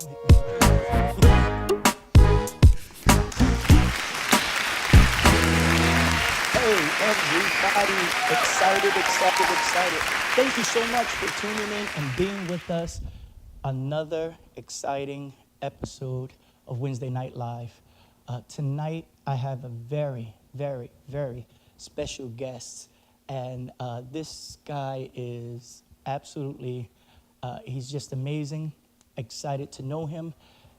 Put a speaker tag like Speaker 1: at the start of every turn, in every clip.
Speaker 1: Hey, everybody, excited. Thank you so much for tuning in and being with us. Another exciting episode of Wednesday Night Live. Tonight, I have a very special guest. And this guy is absolutely, he's just amazing. Excited to know him.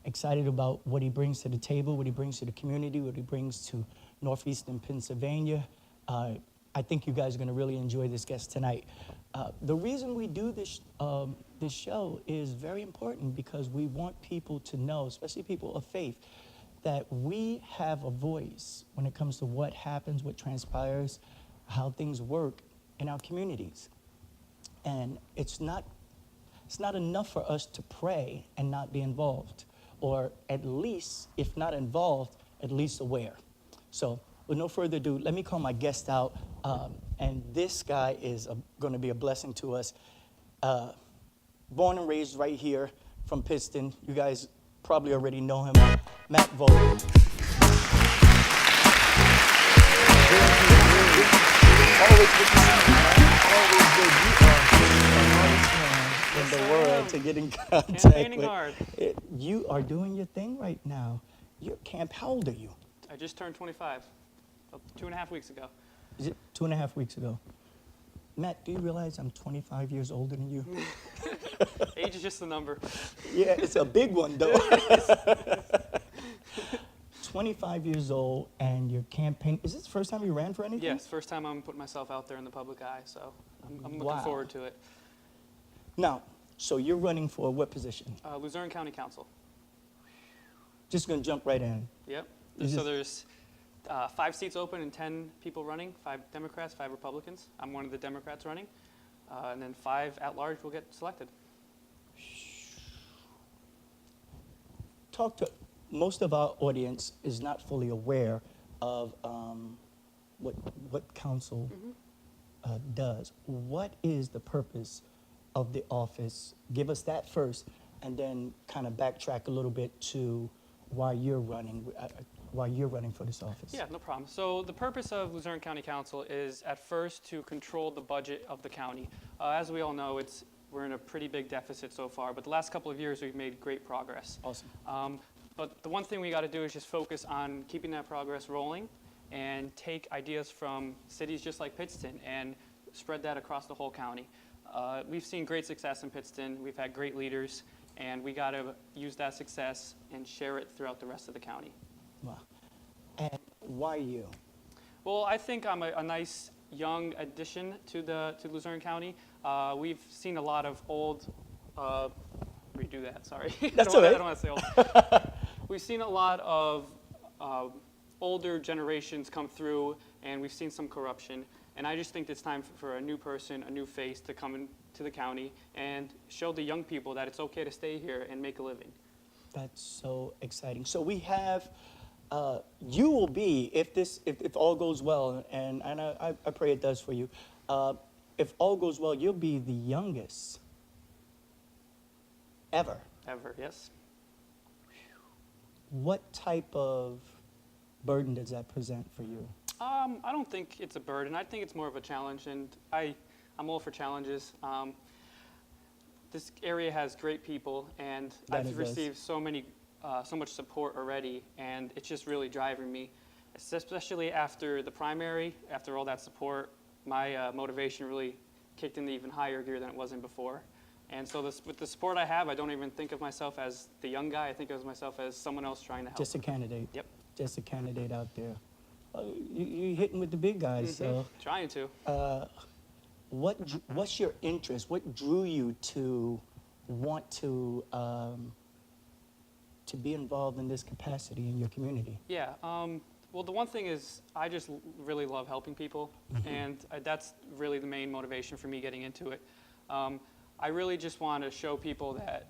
Speaker 1: Excited about what he brings to the table, what he brings to the community, what he brings to Northeastern Pennsylvania. I think you guys are going to really enjoy this guest tonight. The reason we do this show is very important because we want people to know, especially people of faith, that we have a voice when it comes to what happens, what transpires, how things work in our communities. And it's not enough for us to pray and not be involved, or at least, if not involved, at least aware. So with no further ado, let me call my guest out. And this guy is going to be a blessing to us. Born and raised right here from Pittston. You guys probably already know him. Matt Vough. Always good to see you, man. Always good. You are the hardest man in the world to get in contact
Speaker 2: Campaigning
Speaker 1: with.
Speaker 2: hard.
Speaker 1: You are doing your thing right now. You're camp. How old are you?
Speaker 2: I just turned 25, 2.5 weeks ago.
Speaker 1: Is it 2.5 weeks ago? Matt, do you realize I'm 25 years older than you?
Speaker 2: Age is just a number.
Speaker 1: Yeah, it's a big one, though. 25 years old, and your campaign. Is this the first time you ran for anything?
Speaker 2: Yes, first time I'm putting myself out there in the public eye, so I'm looking
Speaker 1: Wow.
Speaker 2: forward to it.
Speaker 1: Now, so you're running for what position?
Speaker 2: Luzerne County Council.
Speaker 1: Just gonna jump right in.
Speaker 2: Yep.
Speaker 1: You
Speaker 2: So
Speaker 1: just-
Speaker 2: there's 5 seats open and 10 people running, 5 Democrats, 5 Republicans. I'm one of the Democrats running. And then 5 at large will get selected.
Speaker 1: Most of our audience is not fully aware of what council does. What is the purpose of the office? Give us that first, and then kind of backtrack a little bit to why you're running for this office.
Speaker 2: Yeah, no problem. So the purpose of Luzerne County Council is at first to control the budget of the county. As we all know, we're in a pretty big deficit so far, but the last couple of years we've made great progress.
Speaker 1: Awesome.
Speaker 2: But the one thing we got to do is just focus on keeping that progress rolling and take ideas from cities just like Pittston and spread that across the whole county. We've seen great success in Pittston. We've had great leaders, and we got to use that success and share it throughout the rest of the county.
Speaker 1: Wow. And why you?
Speaker 2: Well, I think I'm a nice young addition to Luzerne County. We've seen a lot of old. Redo that. Sorry.
Speaker 1: That's all right.
Speaker 2: I don't want to say old. We've seen a lot of older generations come through, and we've seen some corruption. And I just think it's time for a new person, a new face to come into the county and show the young people that it's okay to stay here and make a living.
Speaker 1: That's so exciting. So we have, you will be, if all goes well, and I pray it does for you, if all goes well, you'll be the youngest ever.
Speaker 2: Ever, yes.
Speaker 1: What type of burden does that present for you?
Speaker 2: I don't think it's a burden. I think it's more of a challenge, and I'm all for challenges. This area has great people, and I've received so much support already, and it's just really driving me, especially after the primary, after all that support. My motivation really kicked into even higher gear than it was in before. And so with the support I have, I don't even think of myself as the young guy. I think of myself as someone else trying to help.
Speaker 1: Just a candidate.
Speaker 2: Yep.
Speaker 1: Just a candidate out there. You're hitting with the big guys. So
Speaker 2: Trying to.
Speaker 1: what's your interest? What drew you to want to be involved in this capacity in your community?
Speaker 2: Yeah. Well, the one thing is I just really love helping people, and that's really the main motivation for me getting into it. I really just want to show people that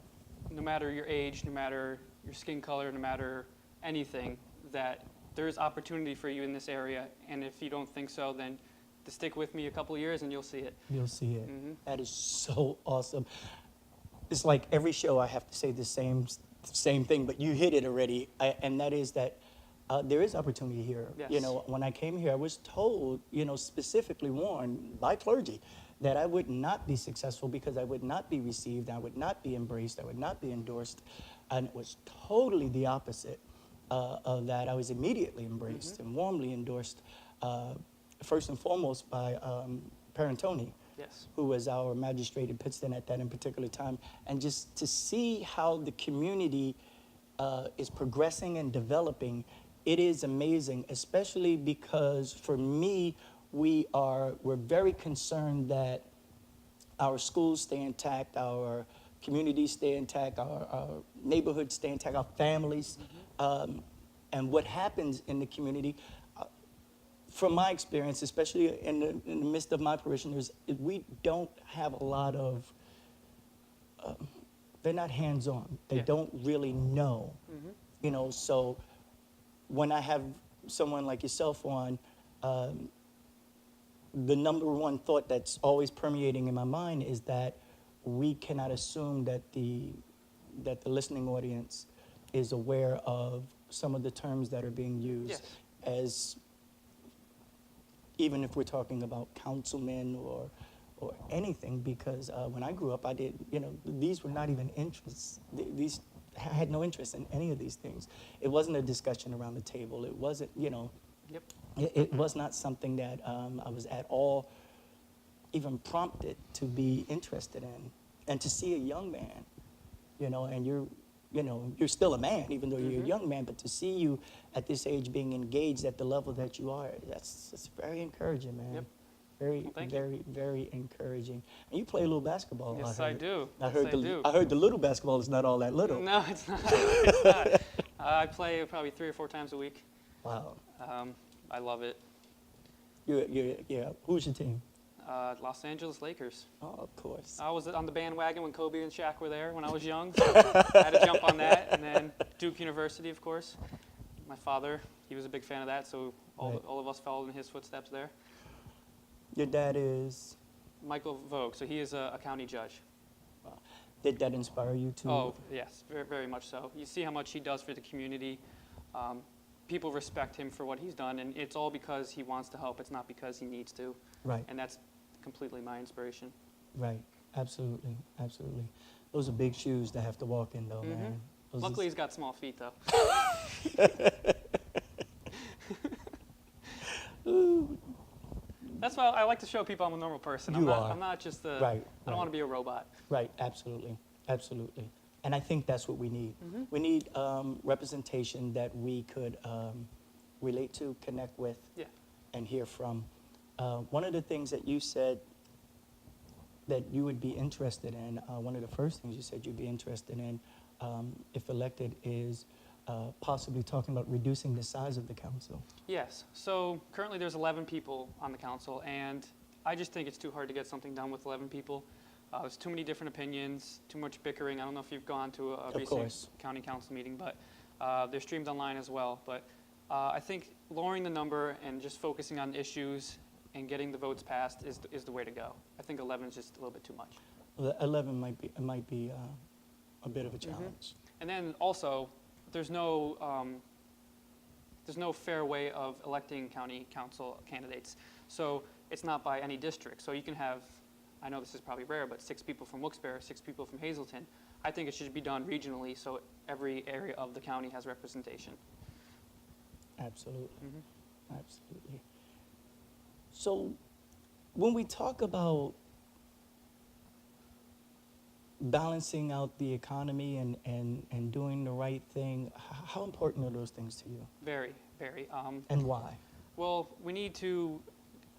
Speaker 2: no matter your age, no matter your skin color, no matter anything, that there is opportunity for you in this area, and if you don't think so, then to stick with me a couple of years and you'll see it.
Speaker 1: You'll see it. That is so awesome. It's like every show I have to say the same same thing, but you hit it already, and that is that there is opportunity here. You
Speaker 2: Yes.
Speaker 1: know, when I came here, I was told, you know, specifically warned by clergy that I would not be successful because I would not be received, I would not be embraced, I would not be endorsed, and it was totally the opposite of that. I was immediately embraced and warmly endorsed, first and foremost by Parent Tony,
Speaker 2: Yes.
Speaker 1: who was our magistrate in Pittston at that in particular time, and just to see how the community is progressing and developing, it is amazing, especially because for me, we're very concerned that our schools stay intact, our communities stay intact, our neighborhoods stay intact, our families, and what happens in the community. From my experience, especially in the midst of my parishioners, we don't have a lot of, they're not hands-on. They
Speaker 2: Yeah.
Speaker 1: don't really know, you know, so when I have someone like yourself on, the number one thought that's always permeating in my mind is that we cannot assume that the listening audience is aware of some of the terms that are being used
Speaker 2: Yes.
Speaker 1: as, even if we're talking about councilmen or anything, because when I grew up, I did, you know, these were not even interests. These I had no interest in any of these things. It wasn't a discussion around the table. It wasn't, you know,
Speaker 2: Yep.
Speaker 1: it was not something that I was at all even prompted to be interested in. And to see a young man, you know, and you're still a man, even though you're a young man, but to see you at this age being engaged at the level that you are, that's very encouraging, man.
Speaker 2: Yep.
Speaker 1: Very,
Speaker 2: Well, thank
Speaker 1: very, very encouraging. And you play a little basketball.
Speaker 2: Yes,
Speaker 1: I
Speaker 2: I
Speaker 1: heard.
Speaker 2: do.
Speaker 1: I
Speaker 2: Yes,
Speaker 1: heard
Speaker 2: I
Speaker 1: the
Speaker 2: do.
Speaker 1: I heard the little basketball is not all that little.
Speaker 2: No, it's not. It's not. I play probably 3 or 4 times a week.
Speaker 1: Wow.
Speaker 2: I love it.
Speaker 1: Yeah. Who's your team?
Speaker 2: Los Angeles Lakers.
Speaker 1: Oh, of course.
Speaker 2: I was on the bandwagon when Kobe and Shaq were there when I was young. So I had to jump on that. And then Duke University, of course. My father, he was a big fan of that, so
Speaker 1: Right.
Speaker 2: all of us followed in his footsteps there.
Speaker 1: Your dad is.
Speaker 2: Michael Vough, so he is a county judge.
Speaker 1: Did that inspire you to?
Speaker 2: Oh, yes, very, very much so. You see how much he does for the community. People respect him for what he's done, and it's all because he wants to help. It's not because he needs to.
Speaker 1: Right.
Speaker 2: And that's completely my inspiration.
Speaker 1: Right. Absolutely. Absolutely. Those are big shoes to have to walk in, though, man. Those
Speaker 2: Luckily, he's got small feet, though. That's why I like to show people I'm a normal person.
Speaker 1: You are.
Speaker 2: I'm not just a.
Speaker 1: Right,
Speaker 2: I don't want to be a robot.
Speaker 1: Right, absolutely, absolutely. And I think that's what we need. We need representation that we could relate to, connect with,
Speaker 2: Yeah.
Speaker 1: and hear from. One of the things that you said that you would be interested in, one of the first things you said you'd be interested in, if elected, is possibly talking about reducing the size of the council.
Speaker 2: Yes. So currently there's 11 people on the council, and I just think it's too hard to get something done with 11 people. There's too many different opinions, too much bickering. I don't know if you've gone to a recent
Speaker 1: course.
Speaker 2: county council meeting, but they're streamed online as well. But I think lowering the number and just focusing on issues and getting the votes passed is the way to go. I think 11 is just a little bit too much.
Speaker 1: 11 might be a bit of a challenge.
Speaker 2: And then also, there's no fair way of electing county council candidates. So it's not by any district. So you can have, I know this is probably rare, but 6 people from Wilkes-Barre, 6 people from Hazleton. I think it should be done regionally so every area of the county has representation.
Speaker 1: Absolutely. Absolutely. So when we talk about balancing out the economy and doing the right thing, how important are those things to you?
Speaker 2: Very, very.
Speaker 1: And why?
Speaker 2: Well, we need to,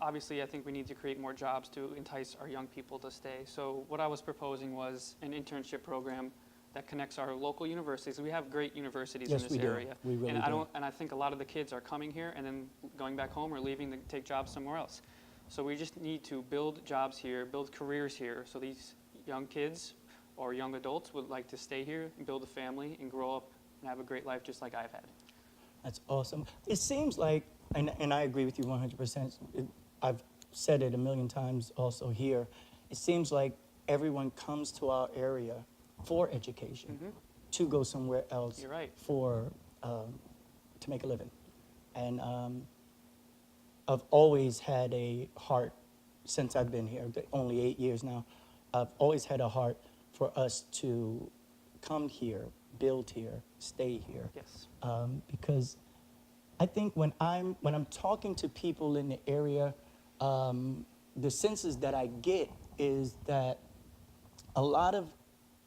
Speaker 2: obviously, I think we need to create more jobs to entice our young people to stay. So what I was proposing was an internship program that connects our local universities. We have great universities
Speaker 1: Yes,
Speaker 2: in this
Speaker 1: we do.
Speaker 2: area.
Speaker 1: We really
Speaker 2: and
Speaker 1: do.
Speaker 2: I think a lot of the kids are coming here and then going back home or leaving to take jobs somewhere else. So we just need to build jobs here, build careers here, so these young kids or young adults would like to stay here and build a family and grow up and have a great life just like I've had.
Speaker 1: That's awesome. It seems like, and I agree with you 100%, I've said it a million times also here, it seems like everyone comes to our area for education. to go somewhere else
Speaker 2: You're right.
Speaker 1: for to make a living. And I've always had a heart since I've been here, only 8 years now. I've always had a heart for us to come here, build here, stay here,
Speaker 2: Yes.
Speaker 1: because I think when I'm talking to people in the area, the senses that I get is that a lot of,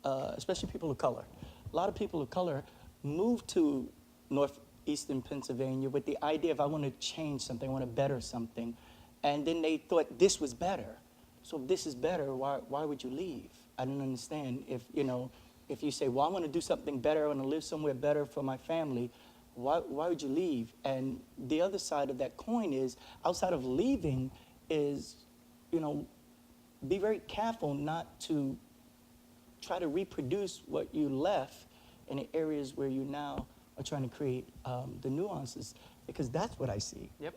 Speaker 1: especially people of color, a lot of people of color move to northeastern Pennsylvania with the idea of I want to change something, I want to better something, and then they thought this was better. So if this is better, why would you leave? I don't understand. If you say, well, I want to do something better, I want to live somewhere better for my family, why would you leave? And the other side of that coin is, outside of leaving, is, be very careful not to try to reproduce what you left in the areas where you now are trying to create the nuances, because that's what I see.
Speaker 2: Yep.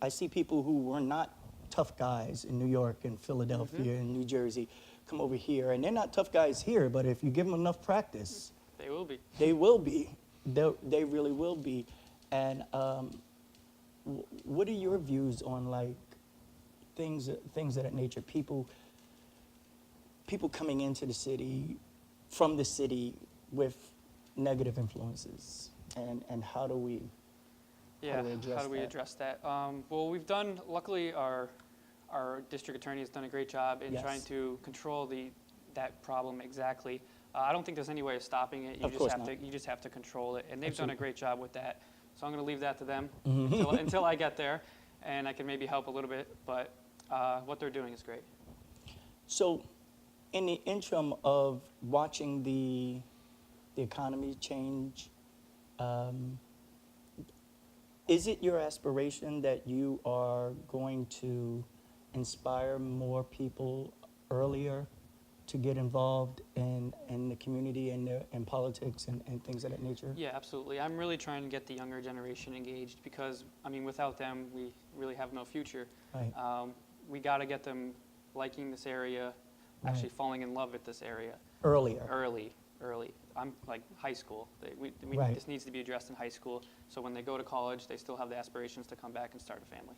Speaker 1: I see people who were not tough guys in New York and Philadelphia and New Jersey come over here, and they're not tough guys here, but if you give them enough practice,
Speaker 2: They will be.
Speaker 1: they will be. They really will be. And what are your views on like things of that nature? People coming into the city, from the city, with negative influences, and how do we?
Speaker 2: Yeah, how do we address that? Well, luckily our district attorney has done a great job in
Speaker 1: Yes.
Speaker 2: trying to control that problem exactly. I don't think there's any way of stopping it.
Speaker 1: Of course not.
Speaker 2: You just have to control it, and they've done a
Speaker 1: Absolutely.
Speaker 2: great job with that. So I'm going to leave that to them
Speaker 1: Mm-hmm.
Speaker 2: until I get there, and I can maybe help a little bit, but what they're doing is great.
Speaker 1: So, in the interim of watching the economy change, is it your aspiration that you are going to inspire more people earlier to get involved in the community and in politics and things of that nature?
Speaker 2: Yeah, absolutely. I'm really trying to get the younger generation engaged because, without them, we really have no future.
Speaker 1: Right.
Speaker 2: We got to get them liking this area, actually
Speaker 1: Right.
Speaker 2: falling in love with this area
Speaker 1: Earlier.
Speaker 2: early. I'm like high school.
Speaker 1: Right.
Speaker 2: This needs to be addressed in high school, so when they go to college, they still have the aspirations to come back and start a family.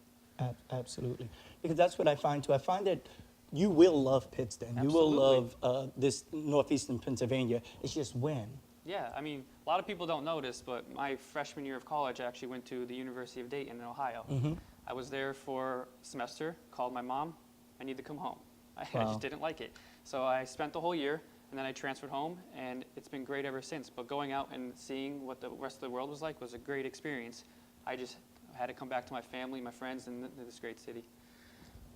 Speaker 1: Absolutely. Because that's what I find too. I find that you will love Pittston. You will love this northeastern Pennsylvania. It's just when.
Speaker 2: Yeah, a lot of people don't notice, but my freshman year of college, I actually went to the University of Dayton in Ohio.
Speaker 1: Mm-hmm.
Speaker 2: I was there for a semester, called my mom, I need to come home. I
Speaker 1: Wow.
Speaker 2: just didn't like it. So I spent the whole year, and then I transferred home, and it's been great ever since. But going out and seeing what the rest of the world was like was a great experience. I just had to come back to my family, my friends, and this great city.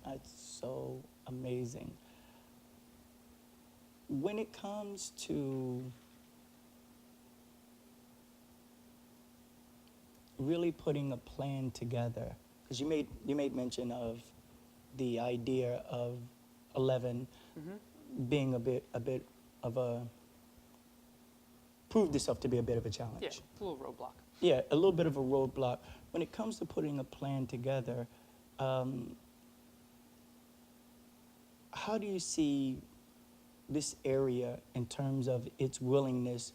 Speaker 1: That's so amazing. When it comes to really putting a plan together, because you made mention of the idea of 11 being a bit of a proved itself to be a bit of a challenge.
Speaker 2: Yeah, it's a little roadblock.
Speaker 1: Yeah, a little bit of a roadblock. When it comes to putting a plan together, how do you see this area in terms of its willingness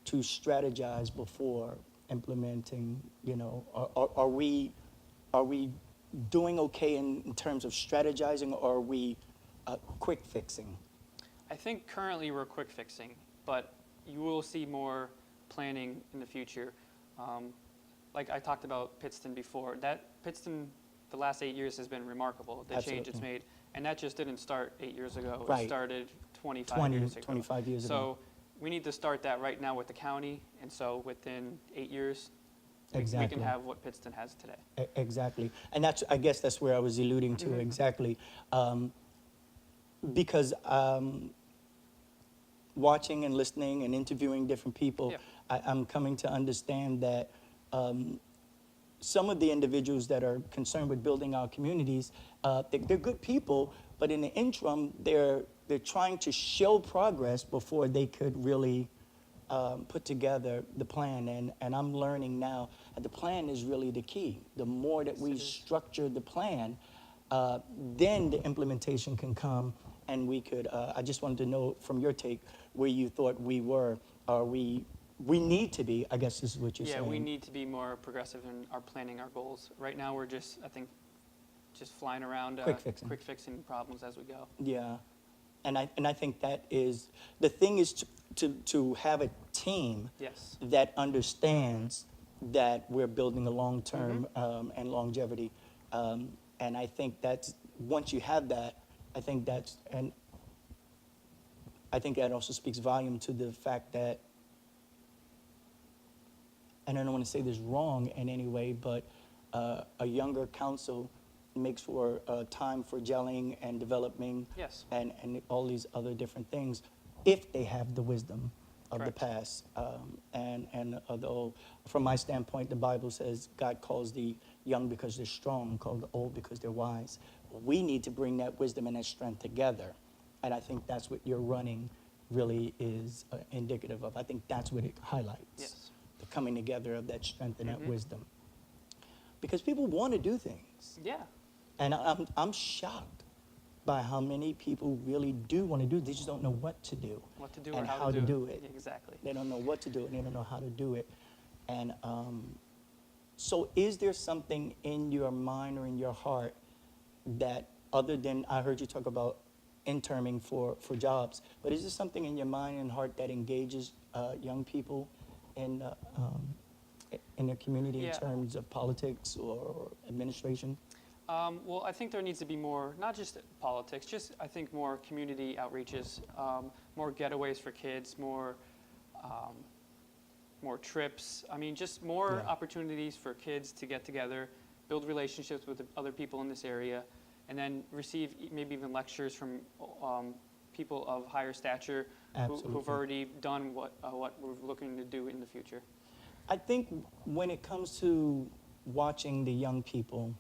Speaker 1: to strategize before implementing? Are we doing okay in terms of strategizing, or are we quick fixing?
Speaker 2: I think currently we're quick fixing, but you will see more planning in the future. Like I talked about Pittston before, Pittston, the last 8 years has been remarkable, the change it's
Speaker 1: Absolutely.
Speaker 2: made. And that just didn't start 8 years ago.
Speaker 1: Right.
Speaker 2: It started 25 years ago.
Speaker 1: 25 years ago.
Speaker 2: So we need to start that right now with the county, and so within 8 years, we
Speaker 1: Exactly.
Speaker 2: can have what Pittston has today.
Speaker 1: Exactly. And I guess that's where I was alluding to, exactly. Because watching and listening and interviewing different people,
Speaker 2: Yeah.
Speaker 1: I'm coming to understand that some of the individuals that are concerned with building our communities, they're good people, but in the interim, they're trying to show progress before they could really put together the plan. And I'm learning now that the plan is really the key. The more that we structure the plan, then the implementation can come, and we could, I just wanted to know from your take where you thought we were. Are we need to be, I guess is what you're saying.
Speaker 2: Yeah, we need to be more progressive in our planning our goals. Right now, we're just, I think, just flying around,
Speaker 1: Quick fixing.
Speaker 2: quick fixing problems as we go.
Speaker 1: Yeah, and I think that is, the thing is to have a team
Speaker 2: Yes.
Speaker 1: that understands that we're building a long-term and longevity. And I think that's, once you have that, I think that's, and I think that also speaks volume to the fact that, and I don't want to say this wrong in any way, but a younger council makes for time for gelling and developing.
Speaker 2: Yes.
Speaker 1: And all these other different things, if they have the wisdom of
Speaker 2: Correct.
Speaker 1: the past. And although, from my standpoint, the Bible says God calls the young because they're strong, called the old because they're wise. We need to bring that wisdom and that strength together. And I think that's what your running really is indicative of. I think that's what it highlights.
Speaker 2: Yes.
Speaker 1: The coming together of that strength and that wisdom. Because people want to do things.
Speaker 2: Yeah.
Speaker 1: And I'm shocked by how many people really do want to do it. They just don't know what to do.
Speaker 2: What to do
Speaker 1: and
Speaker 2: or how
Speaker 1: to do it.
Speaker 2: Yeah, exactly.
Speaker 1: They don't know what to do and they don't know how to do it. And so is there something in your mind or in your heart that, other than, I heard you talk about interning for jobs, but is there something in your mind and heart that engages young people in their community in terms of politics or administration?
Speaker 2: Well, I think there needs to be more, not just politics, just I think more community outreaches, more getaways for kids, more trips. I mean, just more opportunities for kids to get together, build relationships with other people in this area, and then receive maybe even lectures from people of higher stature who've already done what we're looking to do in the future.
Speaker 1: I think when it comes to watching the young people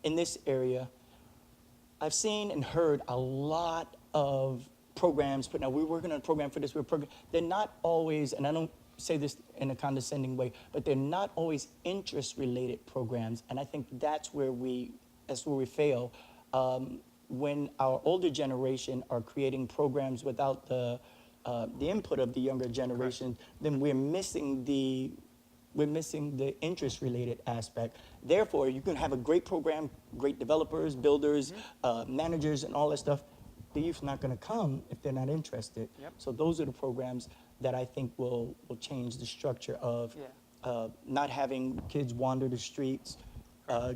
Speaker 1: in this area, I've seen and heard a lot of programs put. Now, we're working on a program for this. They're not always, and I don't say this in a condescending way, but they're not always interest-related programs, and I think that's where we fail. When our older generation are creating programs without the input of the younger generation, then we're missing the interest-related aspect. Therefore, you can have a great program, great developers, builders, managers, and all that stuff. The youth's not going to come if they're not interested.
Speaker 2: Yep.
Speaker 1: So those are the programs that I think will change the structure of not having kids wander the streets,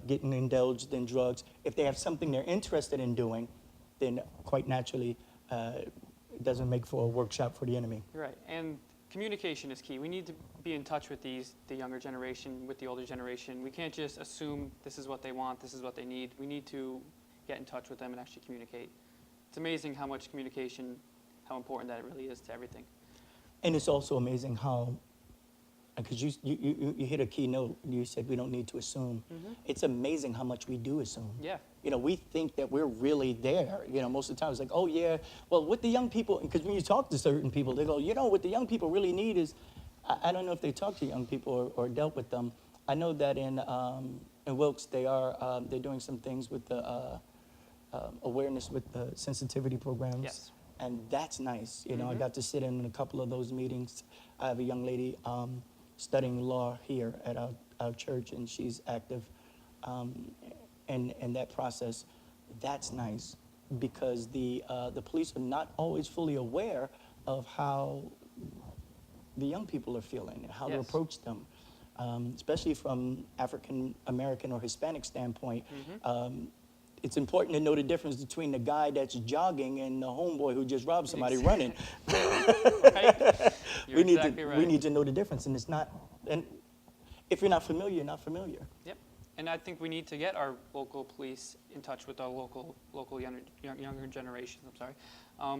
Speaker 1: getting indulged in drugs. If they have something they're interested in doing, then quite naturally, it doesn't make for a workshop for the enemy.
Speaker 2: Right, and communication is key. We need to be in touch with the younger generation, with the older generation. We can't just assume this is what they want, this is what they need. We need to get in touch with them and actually communicate. It's amazing how much communication, how important that it really is to everything.
Speaker 1: And it's also amazing how, because you hit a key note, you said we don't need to assume. It's amazing how much we do assume.
Speaker 2: Yeah.
Speaker 1: You know, we think that we're really there. You know, most of the time it's like, oh yeah, well, what the young people, because when you talk to certain people, they go, you know, what the young people really need is, I don't know if they talk to young people or dealt with them. I know that in Wilkes, they're doing some things with the awareness with the sensitivity programs.
Speaker 2: Yes.
Speaker 1: And that's nice. You know, I got to sit in a couple of those meetings. I have a young lady studying law here at our church, and she's active in that process. That's nice because the police are not always fully aware of how the young people are feeling and how to approach them, especially from African American or Hispanic standpoint. It's important to know the difference between the guy that's jogging and the homeboy who just robbed somebody running.
Speaker 2: Right? You're exactly right.
Speaker 1: We need to know the difference, and it's not. And if you're not familiar, you're not familiar.
Speaker 2: Yep. And I think we need to get our local police in touch with our local younger generations. I'm sorry. I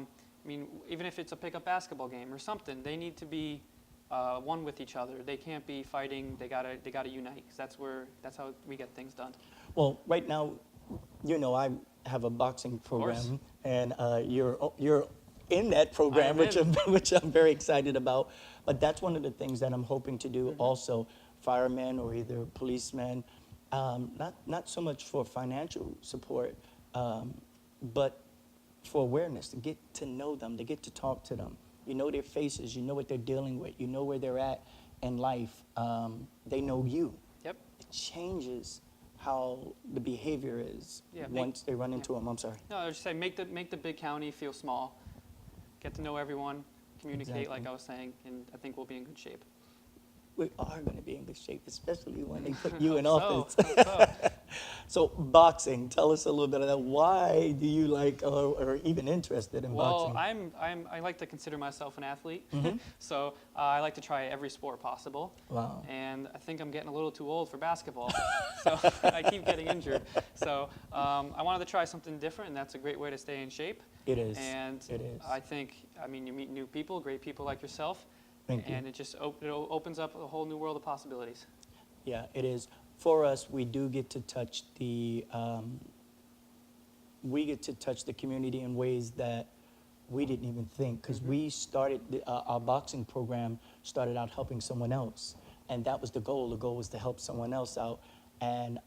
Speaker 2: mean, even if it's a pickup basketball game or something, they need to be one with each other. They can't be fighting. They gotta unite, because that's how we get things done.
Speaker 1: Well, right now, you know, I have a boxing program, and you're in that program, which I'm very excited about. But that's one of the things that I'm hoping to do also. Firemen or either policemen, not so much for financial support, but for awareness, to get to know them, to get to talk to them. You know their faces, you know what they're dealing with, you know where they're at in life. They know you.
Speaker 2: Yep.
Speaker 1: It changes how the behavior is
Speaker 2: Yeah,
Speaker 1: once they run into them. I'm sorry.
Speaker 2: No, I was just saying, make the big county feel small. Get to know everyone, communicate,
Speaker 1: Exactly.
Speaker 2: like I was saying, and I think we'll be in good shape.
Speaker 1: We are going to be in good shape, especially when they put you in
Speaker 2: Hope
Speaker 1: office.
Speaker 2: so, hope so.
Speaker 1: So boxing, tell us a little bit of that. Why do you like or even interested in
Speaker 2: Well,
Speaker 1: boxing?
Speaker 2: I like to consider myself an athlete,
Speaker 1: Mhm.
Speaker 2: so I like to try every sport possible.
Speaker 1: Wow.
Speaker 2: And I think I'm getting a little too old for basketball, so I keep getting injured. So I wanted to try something different, and that's a great way to stay in shape.
Speaker 1: It is.
Speaker 2: And
Speaker 1: It is.
Speaker 2: I mean, you meet new people, great people like yourself,
Speaker 1: Thank you.
Speaker 2: and it just opens up a whole new world of possibilities.
Speaker 1: Yeah, it is. For us, we do get to touch the community in ways that we didn't even think, because we started our boxing program started out helping someone else, and that was the goal. The goal was to help someone else out, and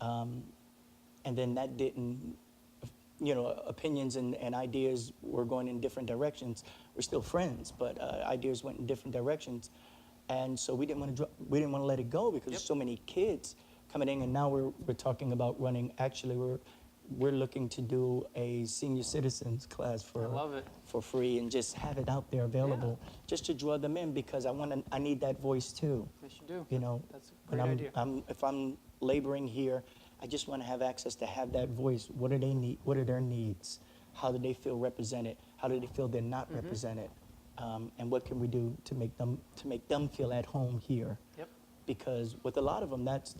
Speaker 1: then that didn't. Opinions and ideas were going in different directions. We're still friends, but ideas went in different directions, and so we didn't want to let it go because
Speaker 2: Yep.
Speaker 1: so many kids coming in, and now we're talking about running. Actually, we're looking to do a senior citizens class
Speaker 2: I love it.
Speaker 1: for free and just have it out there available, just to draw them in, because I need that voice too.
Speaker 2: Yes, you do.
Speaker 1: You know,
Speaker 2: That's a
Speaker 1: when
Speaker 2: great idea.
Speaker 1: if I'm laboring here, I just want to have access to have that voice. What do they need? What are their needs? How do they feel represented? How do they feel they're not represented? And what can we do to make them feel at home here?
Speaker 2: Yep.
Speaker 1: Because with a lot of them, that's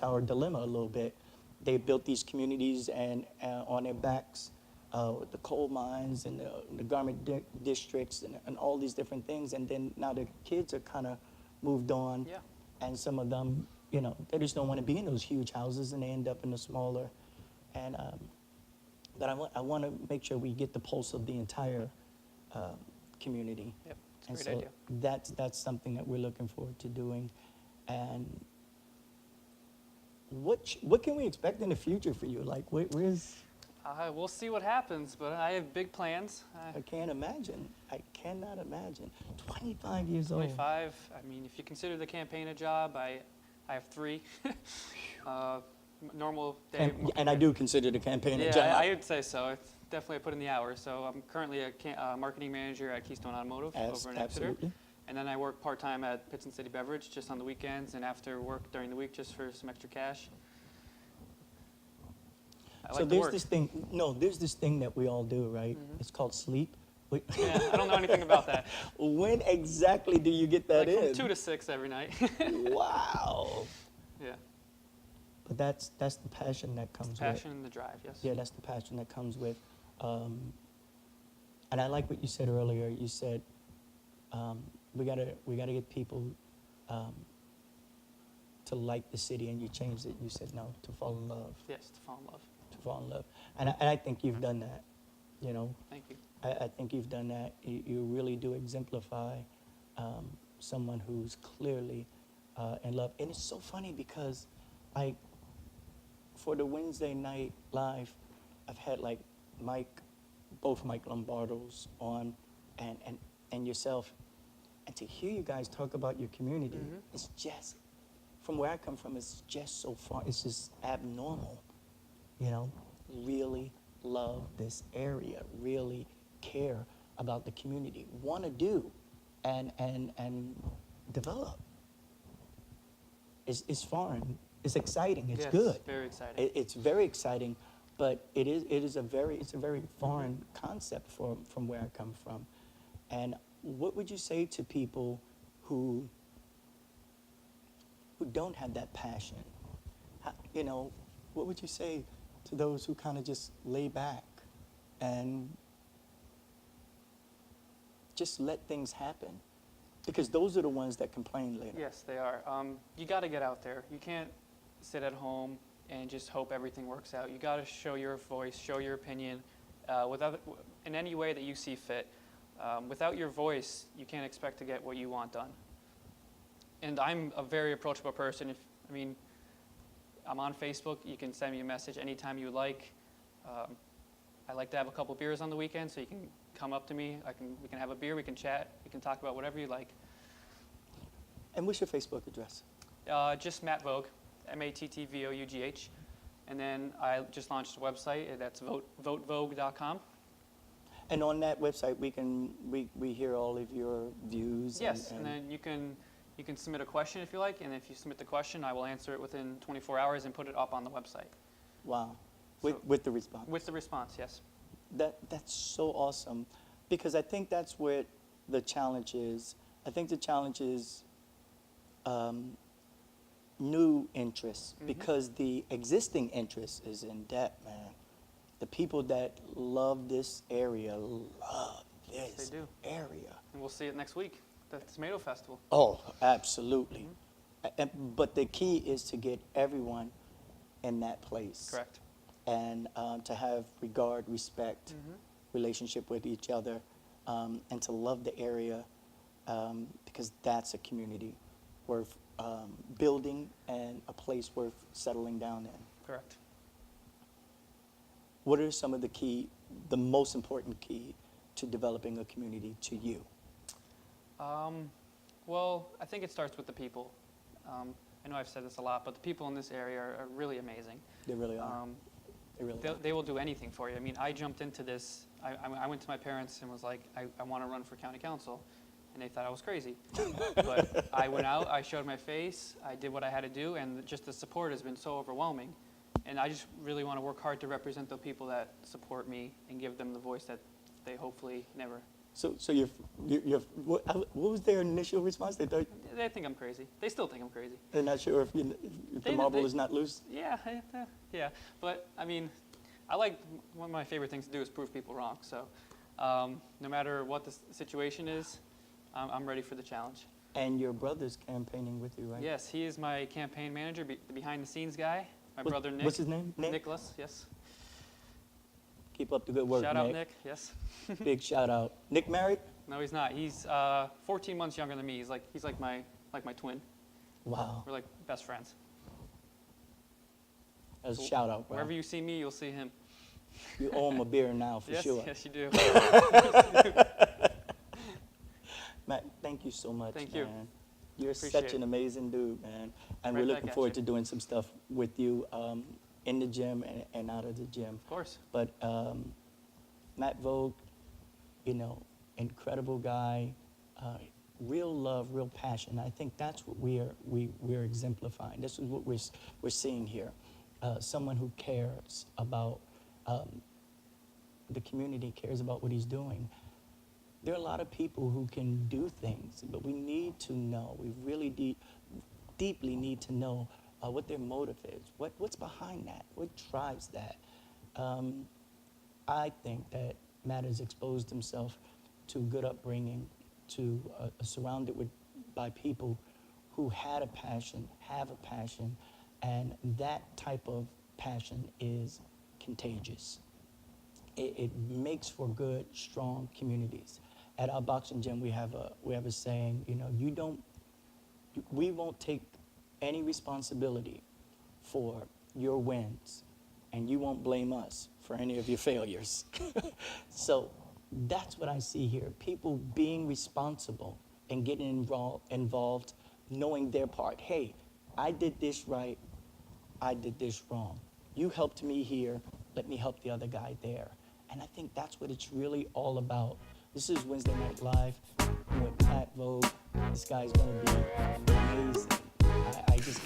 Speaker 1: our dilemma a little bit. They built these communities and on their backs, with the coal mines and the garment districts and all these different things. And then now the kids are kind of moved on.
Speaker 2: Yeah.
Speaker 1: And some of them, they just don't want to be in those huge houses, and they end up in the smaller. And but I want to make sure we get the pulse of the entire community.
Speaker 2: Yep. It's a
Speaker 1: And
Speaker 2: great
Speaker 1: so
Speaker 2: idea.
Speaker 1: that's something that we're looking forward to doing. And what can we expect in the future for you? Like, where's?
Speaker 2: We'll see what happens, but I have big plans.
Speaker 1: I can't imagine. I cannot imagine. 25 years old.
Speaker 2: 25. I mean, if you consider the campaign a job, I have 3. Normal day.
Speaker 1: And I do consider the campaign a
Speaker 2: Yeah,
Speaker 1: job.
Speaker 2: I would say so. It's definitely I put in the hours. So I'm currently a marketing manager at Keystone Automotive over in Exeter.
Speaker 1: Absolutely.
Speaker 2: And then I work part-time at Pittston City Beverage just on the weekends and after work during the week just for some extra cash. I
Speaker 1: So
Speaker 2: like to
Speaker 1: there's
Speaker 2: work.
Speaker 1: there's this thing that we all do, right? It's called sleep.
Speaker 2: Yeah, I don't know anything about that.
Speaker 1: When exactly do you get that
Speaker 2: Like
Speaker 1: in?
Speaker 2: from 2 to 6 every night.
Speaker 1: Wow.
Speaker 2: Yeah.
Speaker 1: But that's the passion that comes
Speaker 2: Passion and the drive, yes.
Speaker 1: with. Yeah, that's the passion that comes with. And I like what you said earlier. You said we gotta get people to like the city, and you changed it. You said no, to fall in love.
Speaker 2: Yes, to fall in love.
Speaker 1: To fall in love. And I think you've done that.
Speaker 2: Thank you.
Speaker 1: I think you've done that. You really do exemplify someone who's clearly in love. And it's so funny because for the Wednesday night live, I've had like both Mike Lombardo's on and yourself. And to hear you guys talk about your community, it's just, from where I come from, it's just so far, it's just abnormal. Really love this area, really care about the community, want to do and develop. It's foreign, it's exciting, it's
Speaker 2: Yes,
Speaker 1: good.
Speaker 2: very exciting.
Speaker 1: It's very exciting, but it's a very foreign concept from where I come from. And what would you say to people who don't have that passion? What would you say to those who kind of just lay back and just let things happen? Because those are the ones that complain later.
Speaker 2: Yes, they are. You got to get out there. You can't sit at home and just hope everything works out. You got to show your voice, show your opinion, in any way that you see fit. Without your voice, you can't expect to get what you want done. And I'm a very approachable person. I'm on Facebook. You can send me a message anytime you like. I like to have a couple beers on the weekend, so you can come up to me. We can have a beer. We can chat. We can talk about whatever you like.
Speaker 1: And what's your Facebook address?
Speaker 2: Just Matt Vough, MattVough. And then I just launched a website. That's votevogue.com.
Speaker 1: And on that website, we hear all of your views.
Speaker 2: Yes, and then you can submit a question if you like, and if you submit the question, I will answer it within 24 hours and put it up on the website.
Speaker 1: Wow,
Speaker 2: So-
Speaker 1: with the response.
Speaker 2: With the response, yes.
Speaker 1: That's so awesome, because I think that's where the challenge is. I think the challenge is new interests, because the existing interest is in debt, man. The people that love this area love this
Speaker 2: They do.
Speaker 1: area.
Speaker 2: And we'll see it next week, the Tomato Festival.
Speaker 1: Oh, absolutely. But the key is to get everyone in that place.
Speaker 2: Correct.
Speaker 1: And to have regard, respect, relationship with each other, and to love the area, because that's a community worth building and a place worth settling down in.
Speaker 2: Correct.
Speaker 1: What are some of the most important key to developing a community to you?
Speaker 2: Well, I think it starts with the people. I know I've said this a lot, but the people in this area are really amazing.
Speaker 1: They really are. They really are.
Speaker 2: They will do anything for you. I mean, I jumped into this. I went to my parents and was like, I want to run for county council. And they thought I was crazy. But I went out, I showed my face, I did what I had to do, and just the support has been so overwhelming. And I just really want to work hard to represent the people that support me and give them the voice that they hopefully never.
Speaker 1: So what was their initial response? They
Speaker 2: think I'm crazy. They still think I'm crazy.
Speaker 1: they're not sure if the marble is not loose?
Speaker 2: Yeah. But, I mean, one of my favorite things to do is prove people wrong. So no matter what the situation is, I'm ready for the challenge.
Speaker 1: And your brother's campaigning with you, right?
Speaker 2: Yes, he is my campaign manager, the behind-the-scenes guy. My brother Nick.
Speaker 1: What's his name? Nick?
Speaker 2: Nicholas, yes.
Speaker 1: Keep up the good work,
Speaker 2: Shout out Nick, yes.
Speaker 1: Big shout out. Nick married?
Speaker 2: No, he's not. He's 14 months younger than me. He's like my twin.
Speaker 1: Wow.
Speaker 2: We're like best friends.
Speaker 1: That's a shout out, bro.
Speaker 2: Wherever you see me, you'll see him.
Speaker 1: You owe him a beer now, for
Speaker 2: Yes,
Speaker 1: sure.
Speaker 2: yes, you do.
Speaker 1: Matt, thank you so much,
Speaker 2: Thank
Speaker 1: man.
Speaker 2: you.
Speaker 1: You're
Speaker 2: Appreciate
Speaker 1: such an
Speaker 2: it.
Speaker 1: amazing dude, man. And
Speaker 2: Right
Speaker 1: we're
Speaker 2: back
Speaker 1: looking
Speaker 2: at
Speaker 1: forward
Speaker 2: you.
Speaker 1: to doing some stuff with you in the gym and out of the gym.
Speaker 2: Of course.
Speaker 1: But Matt Vough, incredible guy, real love, real passion. I think that's what we're exemplifying. This is what we're seeing here. Someone who cares about the community, cares about what he's doing. There are a lot of people who can do things, but we need to know, we really deeply need to know what their motive is, what's behind that, what drives that. I think that Matt has exposed himself to good upbringing, to surrounded by people who had a passion, have a passion, and that type of passion is contagious. It makes for good, strong communities. At our boxing gym, we have a saying, we won't take any responsibility for your wins, and you won't blame us for any of your failures. So that's what I see here. People being responsible and getting involved, knowing their part. Hey, I did this right, I did this wrong. You helped me here, let me help the other guy there. And I think that's what it's really all about. This is Wednesday Night Live with Matt Vough. This guy's gonna be amazing. I just